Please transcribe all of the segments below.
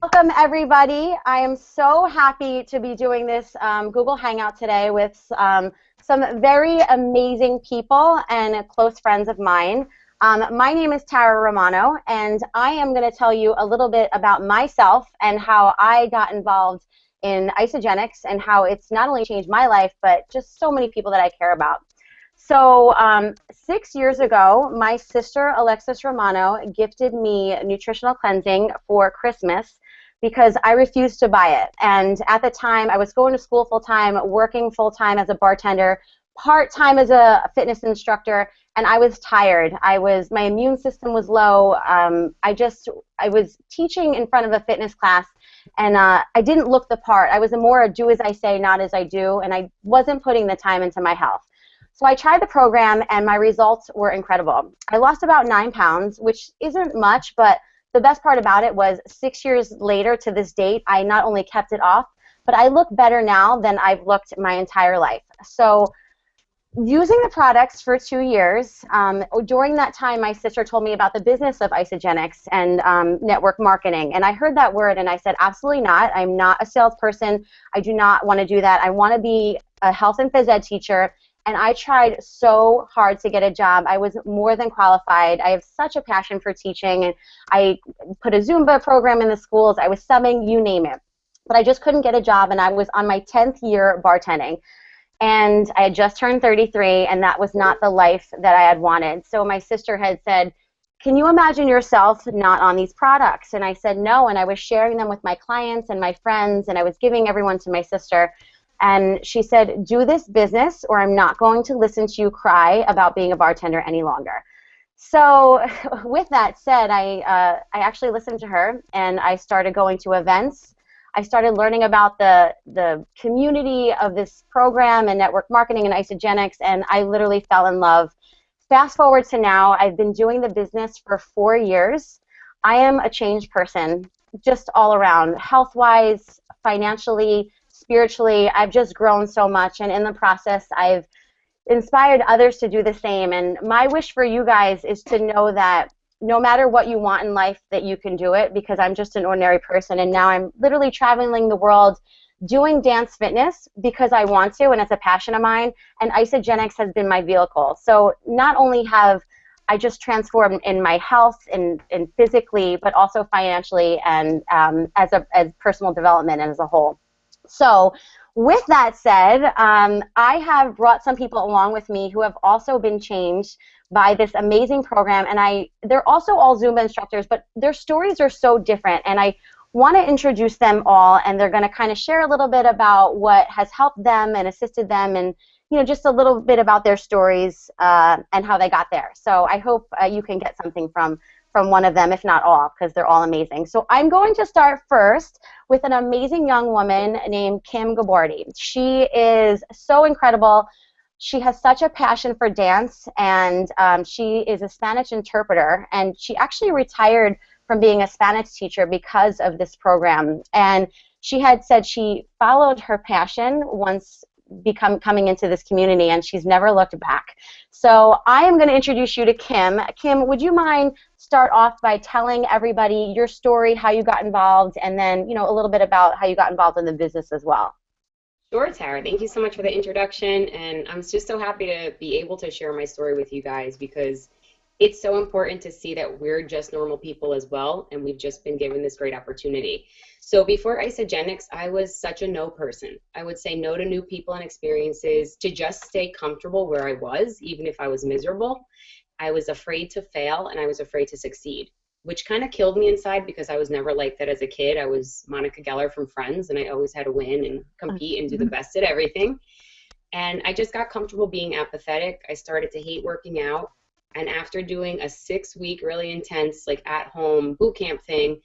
Welcome, everybody. I am so happy to be doing this Google Hangout today with some very amazing people and close friends of mine. My name is Tara Romano, and I am going to tell you a little bit about myself and how I got involved in isogenics and how it's not only changed my life, but just so many people that I care about. So 6 years ago, my sister Alexis Romano gifted me Nutritional Cleansing for Christmas because I refused to buy it. And at the time, I was going to school full-time, working full-time as a bartender, part-time as a fitness instructor, and I was tired. My immune system was low. I was teaching in front of a fitness class, and I didn't look the part. I was more a do as I say, not as I do, and I wasn't putting the time into my health. So I tried the program, and my results were incredible. I lost about 9 pounds, which isn't much, but the best part about it was 6 years later to this date, I not only kept it off, but I look better now than I've looked my entire life. So using the products for 2 years, during that time, my sister told me about the business of isogenics and network marketing. And I heard that word, and I said, absolutely not. I'm not a salesperson. I do not want to do that. I want to be a health and phys ed teacher. And I tried so hard to get a job. I was more than qualified. I have such a passion for teaching, and I put a Zumba program in the schools. I was subbing, you name it. But I just couldn't get a job, and I was on my 10th year bartending. And I had just turned 33, and that was not the life that I had wanted. So my sister had said, can you imagine yourself not on these products? And I said no, and I was sharing them with my clients and my friends, and I was giving everyone to my sister. And she said, do this business or I'm not going to listen to you cry about being a bartender any longer. So with that said, I actually listened to her, and I started going to events. I started learning about the community of this program and network marketing and isogenics, and I literally fell in love. Fast forward to now, I've been doing the business for 4 years. I am a changed person, just all around, health-wise, financially, spiritually. I've just grown so much, and in the process, I've inspired others to do the same. And my wish for you guys is to know that no matter what you want in life, that you can do it, because I'm just an ordinary person, and now I'm literally traveling the world doing dance fitness because I want to, and it's a passion of mine, and isogenics has been my vehicle. So not only have I just transformed in my health and physically, but also financially and as personal development and as a whole. So with that said, I have brought some people along with me who have also been changed by this amazing program, and they're also all Zumba instructors, but their stories are so different, and I want to introduce them all, and they're going to kind of share a little bit about what has helped them and assisted them, and just a little bit about their stories and how they got there. So I hope you can get something from one of them, if not all, because they're all amazing. So I'm going to start first with an amazing young woman named Kim Gabordi. She is so incredible. She has such a passion for dance, and she is a Spanish interpreter, and she actually retired from being a Spanish teacher because of this program. And she had said she followed her passion once coming into this community, and she's never looked back. So I am going to introduce you to Kim. Kim, would you mind start off by telling everybody your story, how you got involved, and then a little bit about how you got involved in the business as well? Sure, Tara. Thank you so much for the introduction, and I'm just so happy to be able to share my story with you guys, because it's so important to see that we're just normal people as well, and we've just been given this great opportunity. So before isogenics, I was such a no person. I would say no to new people and experiences, to just stay comfortable where I was, even if I was miserable. I was afraid to fail, and I was afraid to succeed, which kind of killed me inside, because I was never like that as a kid. I was Monica Geller from Friends, and I always had to win and compete and do the best at everything. And I just got comfortable being apathetic. I started to hate working out. And after doing a 6-week, really intense, at-home boot camp thing,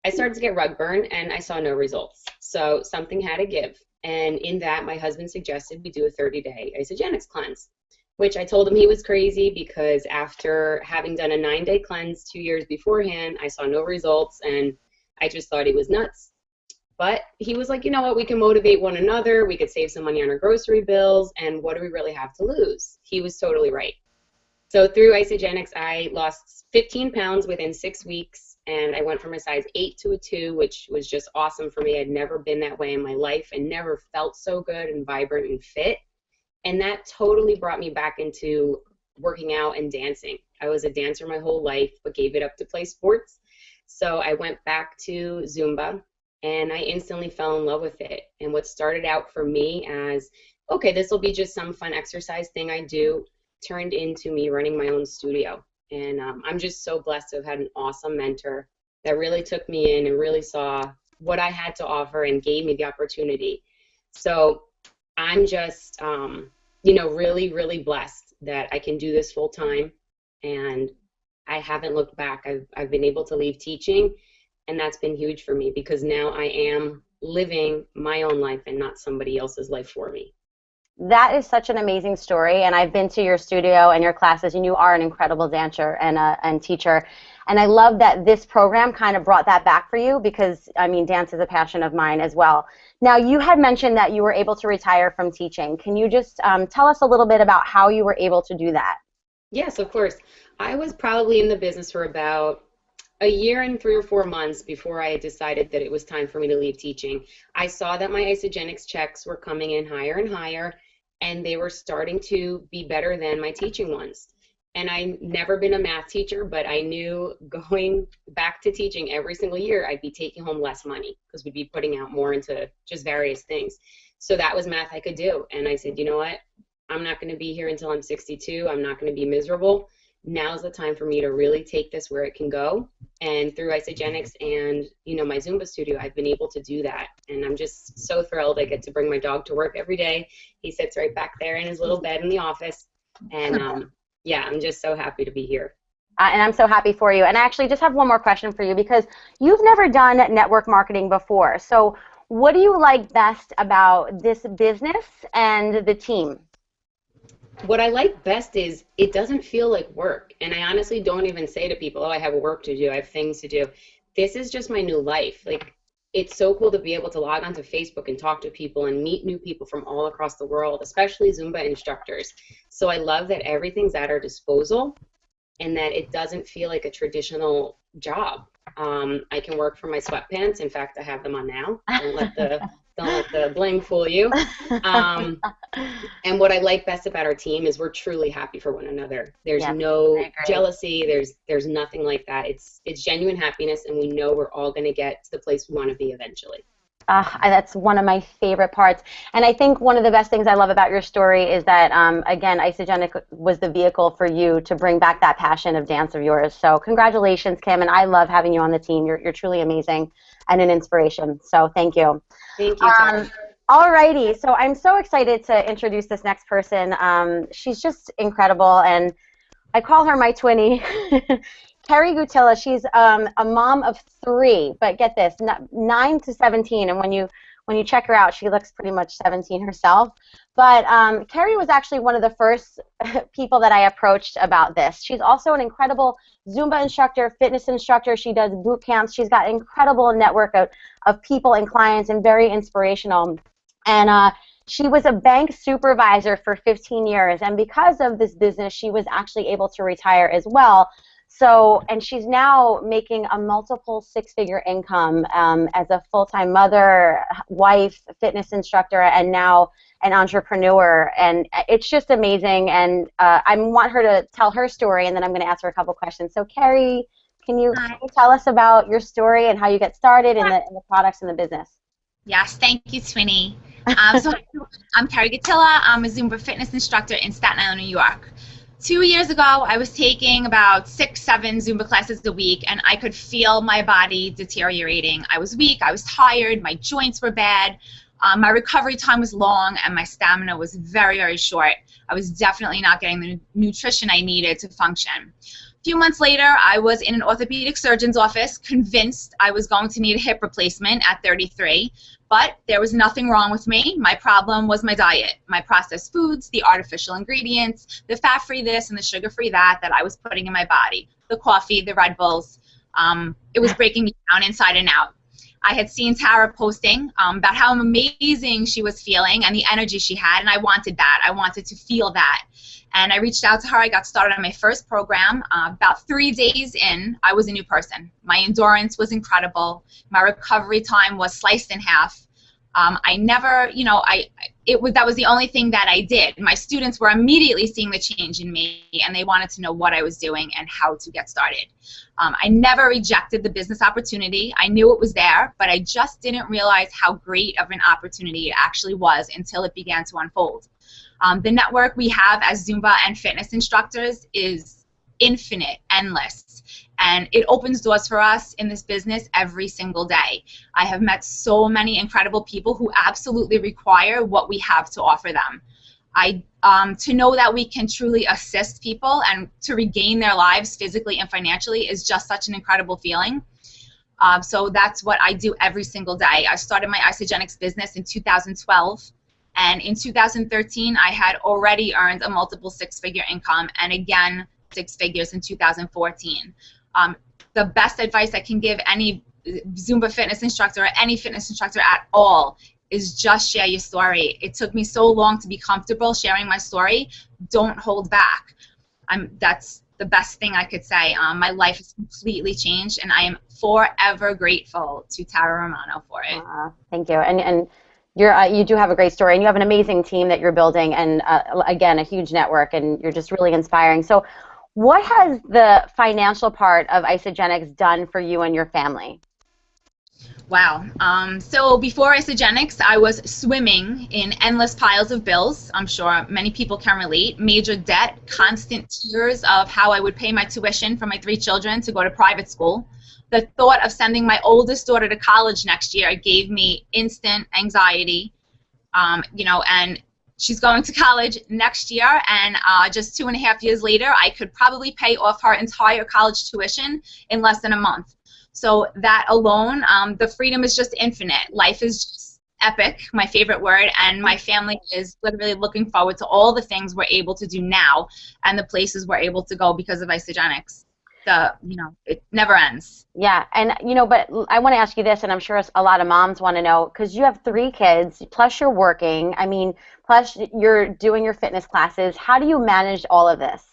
I started to get rug burn, and I saw no results. So something had to give. And in that, my husband suggested we do a 30-day isogenics cleanse, which I told him he was crazy, because after having done a 9-day cleanse 2 years beforehand, I saw no results, and I just thought he was nuts. But he was like, you know what, we can motivate one another, we could save some money on our grocery bills, and what do we really have to lose? He was totally right. So through isogenics, I lost 15 pounds within 6 weeks, and I went from a size 8 to a 2, which was just awesome for me. I'd never been that way in my life and never felt so good and vibrant and fit. And that totally brought me back into working out and dancing. I was a dancer my whole life, but gave it up to play sports. So I went back to Zumba, and I instantly fell in love with it. And what started out for me as, okay, this will be just some fun exercise thing I do, turned into me running my own studio. And I'm just so blessed to have had an awesome mentor that really took me in and really saw what I had to offer and gave me the opportunity. So I'm just, really, really blessed that I can do this full time, and I haven't looked back. I've been able to leave teaching, and that's been huge for me because now I am living my own life and not somebody else's life for me. That is such an amazing story, and I've been to your studio and your classes, and you are an incredible dancer and teacher. And I love that this program kind of brought that back for you because, I mean, dance is a passion of mine as well. Now, you had mentioned that you were able to retire from teaching. Can you just tell us a little bit about how you were able to do that? Yes, of course. I was probably in the business for about a year and 3 or 4 months before I decided that it was time for me to leave teaching. I saw that my Isagenix checks were coming in higher and higher, and they were starting to be better than my teaching ones. And I've never been a math teacher, but I knew going back to teaching every single year, I'd be taking home less money because we'd be putting out more into just various things. So that was math I could do. And I said, you know what? I'm not going to be here until I'm 62. I'm not going to be miserable. Now's the time for me to really take this where it can go. And through Isagenix and, my Zumba studio, I've been able to do that. And I'm just so thrilled. I get to bring my dog to work every day. He sits right back there in his little bed in the office. And yeah, I'm just so happy to be here. And I'm so happy for you. And I actually just have one more question for you because you've never done network marketing before. So what do you like best about this business and the team? What I like best is it doesn't feel like work. And I honestly don't even say to people, oh, I have work to do, I have things to do. This is just my new life. Like, it's so cool to be able to log onto Facebook and talk to people and meet new people from all across the world, especially Zumba instructors. So I love that everything's at our disposal and that it doesn't feel like a traditional job. I can work from my sweatpants. In fact, I have them on now. Don't let the bling fool you. And what I like best about our team is we're truly happy for one another. There's no jealousy. There's nothing like that. It's genuine happiness, and we know we're all going to get to the place we want to be eventually. That's one of my favorite parts. And I think one of the best things I love about your story is that, again, Isagenix was the vehicle for you to bring back that passion of dance of yours. So congratulations, Kim, and I love having you on the team. You're truly amazing and an inspiration. So thank you. Thank you. All righty. So I'm so excited to introduce this next person. She's just incredible, and I call her my twinnie. Carrie Gutilla, she's a mom of 3, but get this, 9 to 17, and when you check her out, she looks pretty much 17 herself. But Carrie was actually one of the first people that I approached about this. She's also an incredible Zumba instructor, fitness instructor. She does boot camps. She's got an incredible network of people and clients and very inspirational. And she was a bank supervisor for 15 years, and because of this business, she was actually able to retire as well. So, and she's now making a multiple 6-figure income as a full-time mother, wife, fitness instructor, and now an entrepreneur. And it's just amazing. And I want her to tell her story, and then I'm going to ask her a couple questions. So, Carrie, can you tell us about your story and how you get started in the products and the business? Yes, thank you, Twinnie. So I'm Carrie Gutilla. I'm a Zumba fitness instructor in Staten Island, New York. 2 years ago, I was taking about 6, 7 Zumba classes a week, and I could feel my body deteriorating. I was weak, I was tired, my joints were bad, my recovery time was long, and my stamina was very, very short. I was definitely not getting the nutrition I needed to function. A few months later, I was in an orthopedic surgeon's office, convinced I was going to need a hip replacement at 33, but there was nothing wrong with me. My problem was my diet, my processed foods, the artificial ingredients, the fat-free this and the sugar-free that I was putting in my body, the coffee, the Red Bulls. It was breaking me down inside and out. I had seen Tara posting about how amazing she was feeling and the energy she had, and I wanted that. I wanted to feel that. And I reached out to her. I got started on my first program. About 3 days in, I was a new person. My endurance was incredible. My recovery time was sliced in half. I never, that was the only thing that I did. My students were immediately seeing the change in me, and they wanted to know what I was doing and how to get started. I never rejected the business opportunity. I knew it was there, but I just didn't realize how great of an opportunity it actually was until it began to unfold. The network we have as Zumba and fitness instructors is infinite, endless, and it opens doors for us in this business every single day. I have met so many incredible people who absolutely require what we have to offer them. To know that we can truly assist people and to regain their lives physically and financially is just such an incredible feeling. So that's what I do every single day. I started my Isagenix business in 2012. And in 2013, I had already earned a multiple six-figure income, and again, 6 figures in 2014. The best advice I can give any Zumba fitness instructor or any fitness instructor at all is just share your story. It took me so long to be comfortable sharing my story. Don't hold back. That's the best thing I could say. My life has completely changed, and I am forever grateful to Tara Romano for it. Thank you. And you do have a great story, and you have an amazing team that you're building, and again, a huge network, and you're just really inspiring. So what has the financial part of Isagenix done for you and your family? Wow. So before Isagenix, I was swimming in endless piles of bills. I'm sure many people can relate. Major debt, constant tears of how I would pay my tuition for my 3 children to go to private school. The thought of sending my oldest daughter to college next year gave me instant anxiety. And she's going to college next year, and just 2.5 years later, I could probably pay off her entire college tuition in less than a month. So that alone, the freedom is just infinite. Life is just epic, my favorite word, and my family is literally looking forward to all the things we're able to do now and the places we're able to go because of Isagenix. It never ends. Yeah, and but I want to ask you this, and I'm sure a lot of moms want to know, because you have 3 kids, plus you're working, plus you're doing your fitness classes. How do you manage all of this?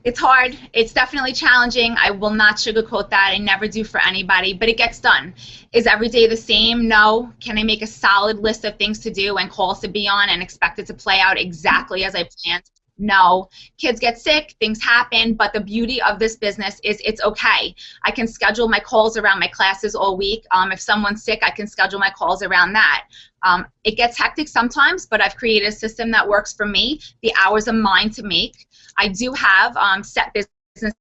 It's hard. It's definitely challenging. I will not sugarcoat that. I never do for anybody, but it gets done. Is every day the same? No. Can I make a solid list of things to do and calls to be on and expect it to play out exactly as I planned? No. Kids get sick, things happen, but the beauty of this business is it's okay. I can schedule my calls around my classes all week. If someone's sick, I can schedule my calls around that. It gets hectic sometimes, but I've created a system that works for me. The hours are mine to make. I do have set business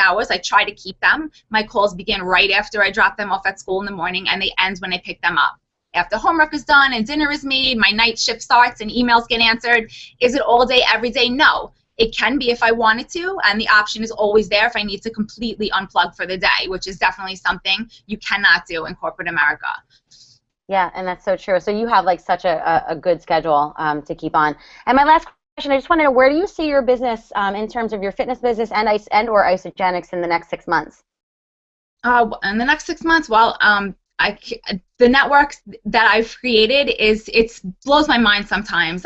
hours. I try to keep them. My calls begin right after I drop them off at school in the morning, and they end when I pick them up. After homework is done and dinner is made, my night shift starts and emails get answered. Is it all day, every day? No. It can be if I wanted to, and the option is always there if I need to completely unplug for the day, which is definitely something you cannot do in corporate America. Yeah, and that's so true. So you have such a good schedule to keep on. And my last question, I just want to know, where do you see your business in terms of your fitness business and or Isagenix in the next 6 months? In the next 6 months, well, the network that I've created it blows my mind sometimes.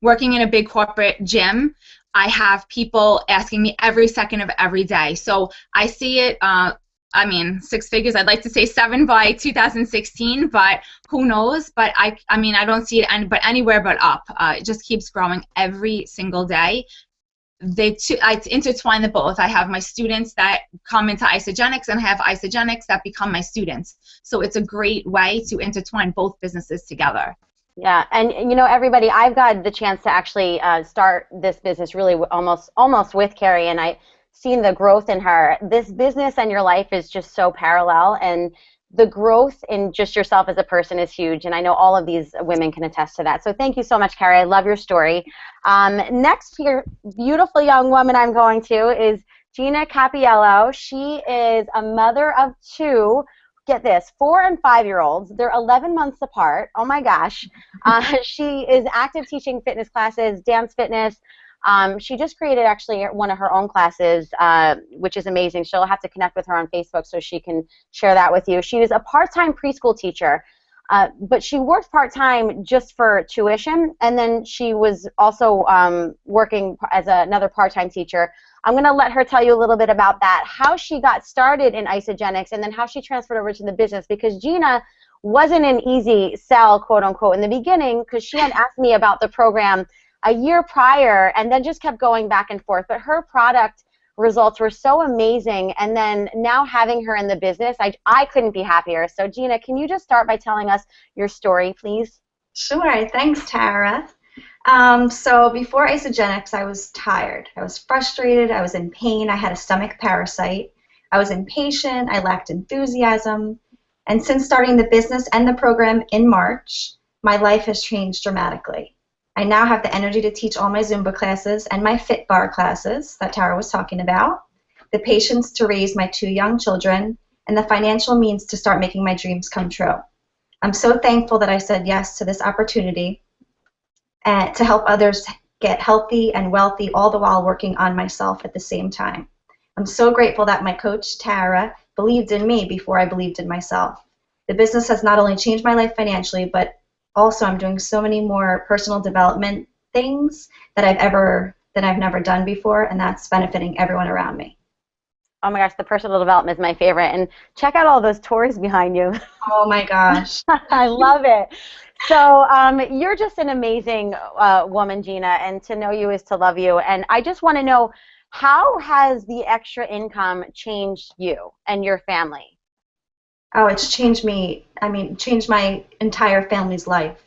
Working in a big corporate gym, I have people asking me every second of every day. So I see it, 6 figures. I'd like to say 7 by 2016, but who knows? But I don't see it anywhere but up. It just keeps growing every single day. I intertwine the both. I have my students that come into Isagenix, and I have Isagenix that become my students. So it's a great way to intertwine both businesses together. Yeah, and everybody, I've got the chance to actually start this business really almost with Carrie, and I've seen the growth in her. This business and your life is just so parallel, and the growth in just yourself as a person is huge, and I know all of these women can attest to that. So thank you so much, Carrie. I love your story. Next here, beautiful young woman I'm going to is Gina Capiello. She is a mother of 2, get this, 4 and 5-year-olds. They're 11 months apart. Oh my gosh. She is active teaching fitness classes, dance fitness, She just created actually one of her own classes, which is amazing. She'll have to connect with her on Facebook so she can share that with you. She is a part-time preschool teacher, but she worked part-time just for tuition, and then she was also working as another part-time teacher. I'm going to let her tell you a little bit about that, how she got started in isogenics, and then how she transferred over to the business, because Gina wasn't an easy sell, quote unquote, in the beginning, because she had asked me about the program a year prior and then just kept going back and forth. But her product results were so amazing, and then now having her in the business, I couldn't be happier. So Gina, can you just start by telling us your story, please? Sure. Thanks, Tara. So before isogenics, I was tired. I was frustrated. I was in pain. I had a stomach parasite. I was impatient. I lacked enthusiasm. And since starting the business and the program in March, my life has changed dramatically. I now have the energy to teach all my Zumba classes and my Fit Bar classes that Tara was talking about, the patience to raise my 2 young children, and the financial means to start making my dreams come true. I'm so thankful that I said yes to this opportunity and to help others get healthy and wealthy, all the while working on myself at the same time. I'm so grateful that my coach, Tara, believed in me before I believed in myself. The business has not only changed my life financially, but also I'm doing so many more personal development things that I've never done before, and that's benefiting everyone around me. Oh my gosh, the personal development is my favorite. And check out all those tours behind you. Oh my gosh. I love it. So you're just an amazing woman, Gina, and to know you is to love you. And I just want to know, how has the extra income changed you and your family? Oh, it's changed me. I mean, changed my entire family's life.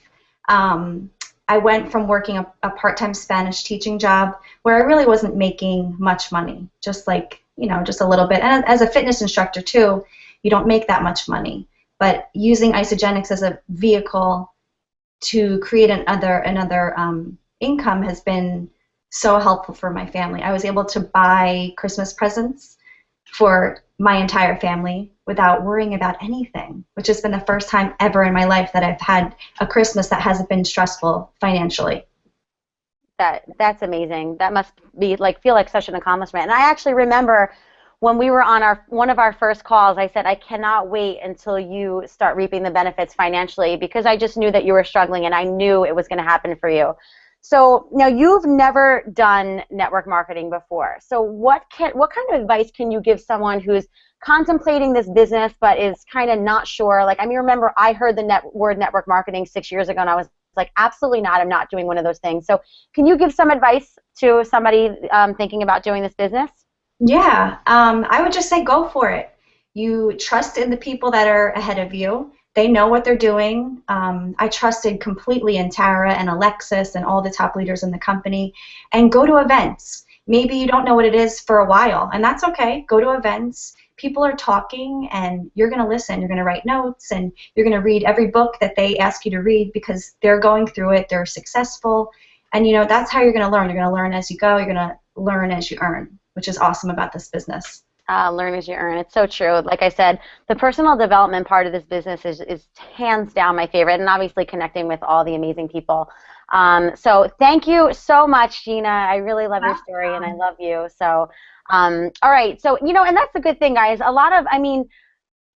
I went from working a part-time Spanish teaching job where I really wasn't making much money, just like, just a little bit. And as a fitness instructor too, you don't make that much money. But using isogenics as a vehicle to create another income has been so helpful for my family. I was able to buy Christmas presents for my entire family without worrying about anything, which has been the first time ever in my life that I've had a Christmas that hasn't been stressful financially. That's amazing. That must be feel like such an accomplishment. And I actually remember when we were on one of our first calls, I said, I cannot wait until you start reaping the benefits financially, because I just knew that you were struggling and I knew it was going to happen for you. So now you've never done network marketing before. So what kind of advice can you give someone who's contemplating this business but is kind of not sure? Remember I heard the word network marketing 6 years ago and I was like, absolutely not. I'm not doing one of those things. So can you give some advice to somebody thinking about doing this business? Yeah, I would just say go for it. You trust in the people that are ahead of you. They know what they're doing. I trusted completely in Tara and Alexis and all the top leaders in the company. And go to events. Maybe you don't know what it is for a while, and that's okay. Go to events. People are talking, and you're going to listen. You're going to write notes, and you're going to read every book that they ask you to read because they're going through it. They're successful. And, that's how you're going to learn. You're going to learn as you go. You're going to learn as you earn, which is awesome about this business. Learn as you earn. It's so true. Like I said, the personal development part of this business is hands down my favorite, and obviously connecting with all the amazing people. So thank you so much, Gina. I really love your story, and I love you. So, all right. So, and that's the good thing, guys.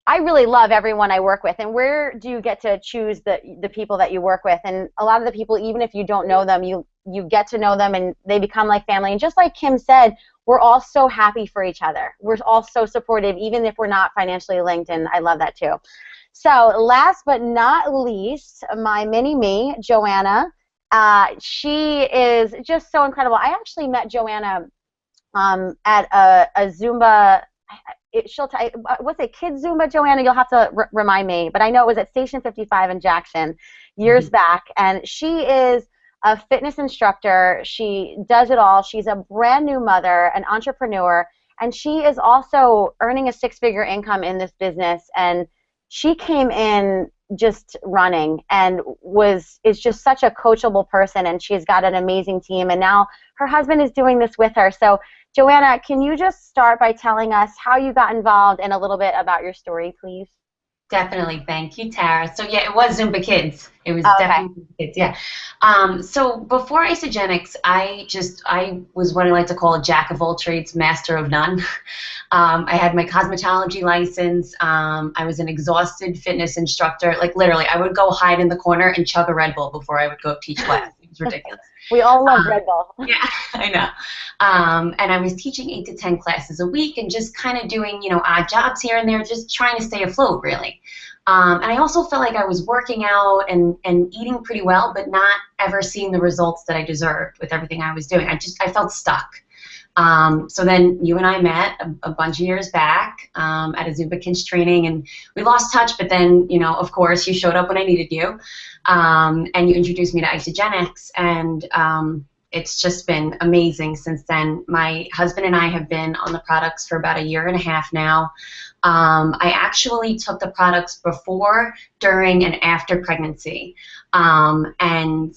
I really love everyone I work with. And where do you get to choose the people that you work with? And a lot of the people, even if you don't know them, you get to know them and they become like family. And just like Kim said, we're all so happy for each other. We're all so supportive, even if we're not financially linked, and I love that too. So last but not least, my mini-me, Joanna. She is just so incredible. I actually met Joanna at a Zumba. What's it, Kids Zumba, Joanna? You'll have to remind me. But I know it was at Station 55 in Jackson years back. And she is a fitness instructor. She does it all. She's a brand new mother, an entrepreneur, and she is also earning a 6-figure income in this business. And she came in just running and is just such a coachable person, and she's got an amazing team. And now her husband is doing this with her. So Joanna, can you just start by telling us how you got involved and a little bit about your story, please? Definitely. Thank you, Tara. So yeah, it was Zumba Kids. It was Oh, okay. definitely kids. Yeah. So before Isogenics, I was what I like to call a jack of all trades, master of none. I had my cosmetology license. I was an exhausted fitness instructor. Like literally, I would go hide in the corner and chug a Red Bull before I would go teach class. It was ridiculous. We all love Red Bull. Yeah, I know. And I was teaching 8 to 10 classes a week and just kind of doing, odd jobs here and there, just trying to stay afloat, really. And I also felt like I was working out and eating pretty well, but not ever seeing the results that I deserved with everything I was doing. I felt stuck. So then you and I met a bunch of years back at a Zumba Kids training, and we lost touch, but then, of course, you showed up when I needed you, and you introduced me to Isogenics, and it's just been amazing since then. My husband and I have been on the products for about 1.5 years now. I actually took the products before, during, and after pregnancy, and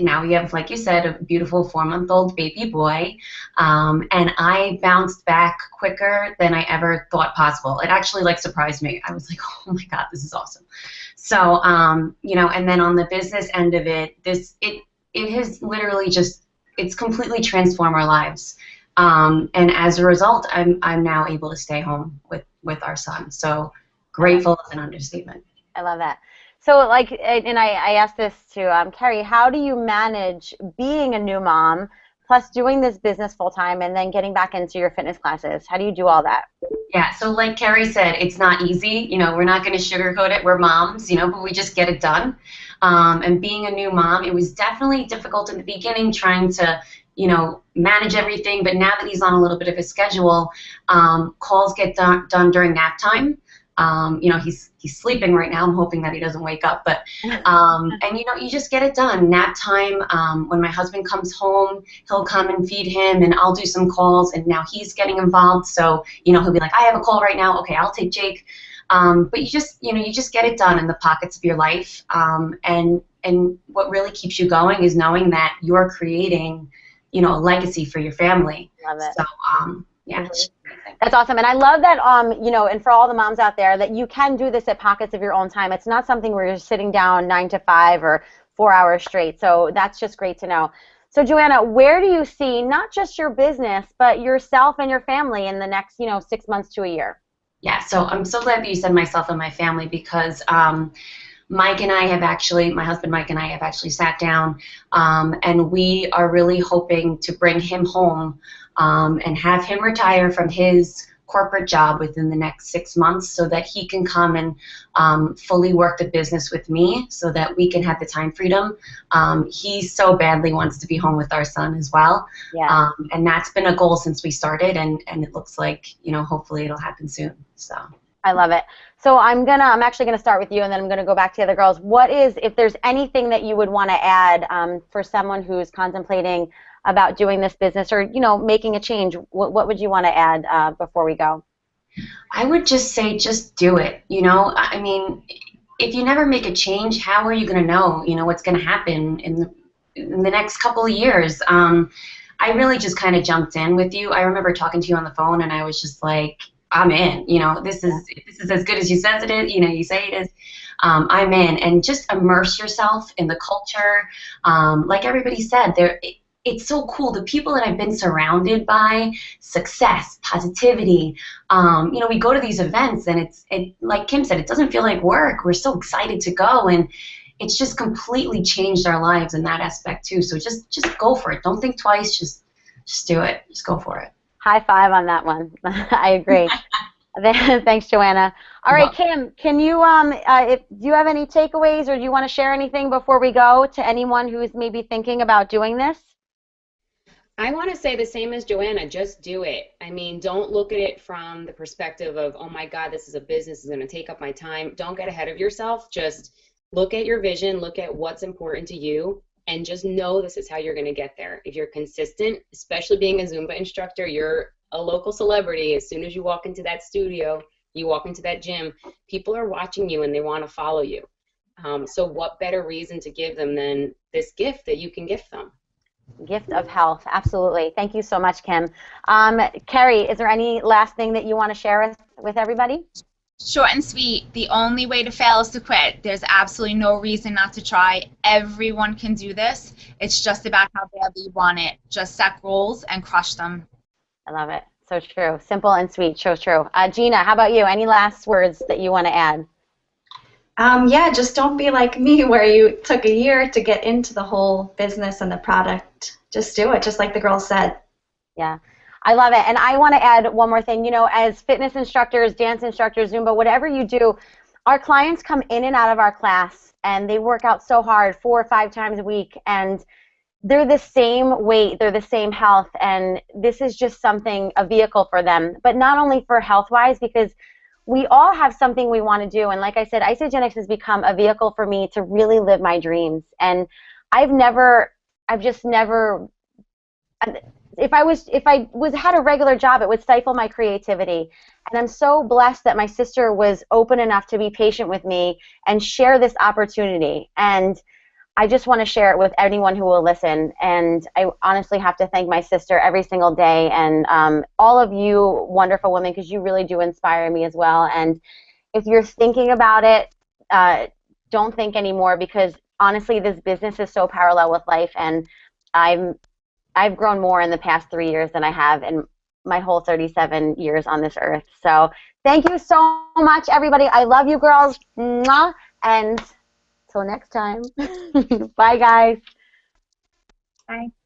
now we have, like you said, a beautiful 4-month-old baby boy, and I bounced back quicker than I ever thought possible. It actually surprised me. I was like, oh my God, this is awesome. So, and then on the business end of it, it has literally it's completely transformed our lives. And as a result, I'm now able to stay home with our son. So grateful is an understatement. I love that. So, and I asked this to Carrie, how do you manage being a new mom, plus doing this business full-time, and then getting back into your fitness classes? How do you do all that? Yeah, so like Carrie said, it's not easy. We're not going to sugarcoat it. We're moms, but we just get it done. And being a new mom, it was definitely difficult in the beginning trying to, manage everything. But now that he's on a little bit of a schedule, calls get done during nap time. He's sleeping right now. I'm hoping that he doesn't wake up, but and you just get it done. Nap time. When my husband comes home, he'll come and feed him, and I'll do some calls. And now he's getting involved, so he'll be like, I have a call right now. Okay, I'll take Jake. But you just get it done in the pockets of your life. And what really keeps you going is knowing that you're creating, a legacy for your family. Love it. So yeah. That's awesome. And I love that, and for all the moms out there, that you can do this at pockets of your own time. It's not something where you're sitting down 9 to 5 or 4 hours straight. So that's just great to know. So Joanna, where do you see not just your business, but yourself and your family in the next, 6 months to a year? Yeah, so I'm so glad that you said myself and my family, because Mike and I have actually, my husband Mike and I have actually sat down, and we are really hoping to bring him home and have him retire from his corporate job within the next 6 months, so that he can come and fully work the business with me, so that we can have the time freedom. He so badly wants to be home with our son as well. Yeah. And that's been a goal since we started, and it looks like, hopefully it'll happen soon. So I love it. So I'm actually gonna start with you, and then I'm gonna go back to the other girls. If there's anything that you would want to add for someone who's contemplating about doing this business, or making a change, what would you want to add before we go? I would just say, just do it. I mean, if you never make a change, how are you going to know, what's going to happen in the next couple of years? I really just kind of jumped in with you. I remember talking to you on the phone, and I was just like, I'm in. This is as good as you says it is. You say it is. I'm in, and just immerse yourself in the culture. Like everybody said, it's so cool. The people that I've been surrounded by, success, positivity. We go to these events, and like Kim said, it doesn't feel like work. We're so excited to go, and it's just completely changed our lives in that aspect too. So just go for it. Don't think twice. Just do it. Just go for it. High five on that one. I agree. Thanks, Joanna. All right, Kim, can you do you have any takeaways, or do you want to share anything before we go to anyone who is maybe thinking about doing this? I want to say the same as Joanna, just do it. I mean, don't look at it from the perspective of, oh my God, this is a business, it's going to take up my time. Don't get ahead of yourself. Just look at your vision, look at what's important to you, and just know this is how you're going to get there. If you're consistent, especially being a Zumba instructor, you're a local celebrity. As soon as you walk into that studio, you walk into that gym, people are watching you and they want to follow you. So what better reason to give them than this gift that you can gift them? Gift of health, absolutely. Thank you so much, Kim. Carrie, is there any last thing that you want to share with everybody? Short and sweet. The only way to fail is to quit. There's absolutely no reason not to try. Everyone can do this. It's just about how badly you want it. Just set goals and crush them. I love it. So true. Simple and sweet. So true. Gina, how about you? Any last words that you want to add? Yeah, just don't be like me where you took a year to get into the whole business and the product. Just do it, just like the girl said. Yeah, I love it. And I want to add one more thing. You know, as fitness instructors, dance instructors, Zumba, whatever you do, our clients come in and out of our class and they work out so hard 4 or 5 times a week, and they're the same weight, they're the same health, and this is just something, a vehicle for them. But not only for health-wise, because we all have something we want to do. And like I said, Isagenix has become a vehicle for me to really live my dreams. And I've just never, if I had a regular job, it would stifle my creativity. And I'm so blessed that my sister was open enough to be patient with me and share this opportunity. And I just want to share it with anyone who will listen. And I honestly have to thank my sister every single day, and all of you wonderful women, because you really do inspire me as well. And if you're thinking about it, don't think anymore, because honestly, this business is so parallel with life, and I've grown more in the past 3 years than I have in my whole 37 years on this earth. So thank you so much, everybody. I love you, girls. Mwah. And till next time. Bye, guys. Bye.